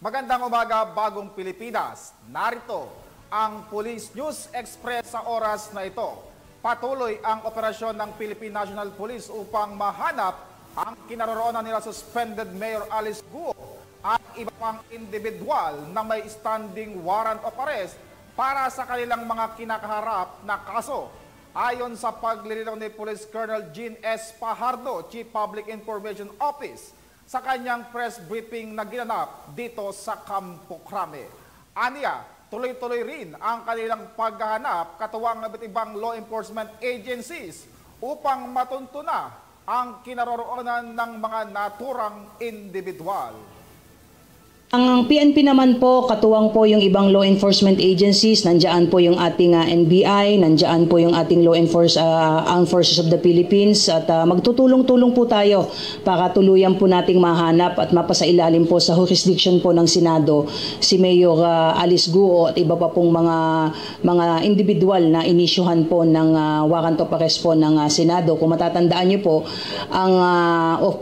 Magandang umaga, Bagong Pilipinas. Narito ang Police News Express sa oras na ito. Patuloy ang operasyon ng Philippine National Police upang mahanap ang kinaroroonan nila suspended Mayor Alice Guo at iba pang individual na may standing warrant of arrest para sa kanilang mga kinakaharap na kaso. Ayon sa paglilinaw ni Police Colonel Jean S. Pajardo, Chief Public Information Office, sa kanyang press briefing na ginanap dito sa Campo Crame. Aniya, tuloy-tuloy rin ang kanilang paghahanap katuwang ng iba't ibang law enforcement agencies upang matuntuna ang kinaroroonan ng mga naturang individual. Ang PNP naman po, katuwang po yung ibang law enforcement agencies, nandiyan po yung ating NBI, nandiyan po yung ating Armed Forces of the Philippines at magtutulong-tulong po tayo para tuluyan po nating mahanap at mapasailalim po sa jurisdiction po ng Senado si Mayor Alice Guo at iba pa pong mga individual na inisyuhan po ng warrant of arrest po ng Senado. Kung matatandaan niyo po, ang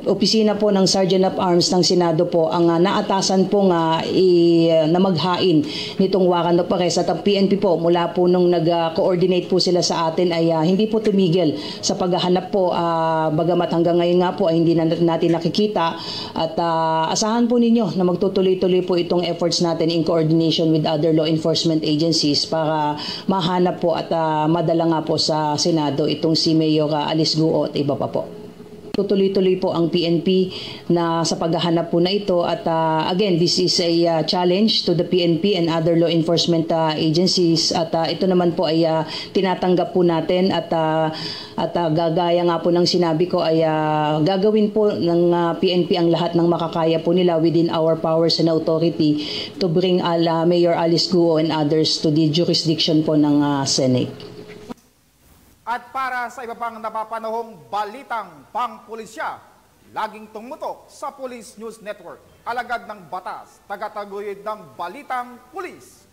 opisina po ng Sergeant of Arms ng Senado po ang naatasan po na maghain nitong warrant of arrest at ang PNP po mula po nung nag-coordinate po sila sa atin ay hindi po tumigil sa paghahanap po, bagamat hanggang ngayon nga po ay hindi na natin nakikita at asahan po ninyo na magtutuloy-tuloy po itong efforts natin in coordination with other law enforcement agencies para mahanap po at madala nga po sa Senado itong si Mayor Alice Guo at iba pa po. Tutuloy-tuloy po ang PNP na sa paghahanap po na ito at again, this is a challenge to the PNP and other law enforcement agencies at ito naman po ay tinatanggap po natin at gagaya nga po ng sinabi ko ay gagawin po ng PNP ang lahat ng makakaya po nila within our powers and authority to bring Mayor Alice Guo and others to the jurisdiction po ng Senate. At para sa iba pang napapanahong balitang pangpulisya, laging tumutok sa Police News Network, alagad ng batas, tagataguyod ng balitang pulis.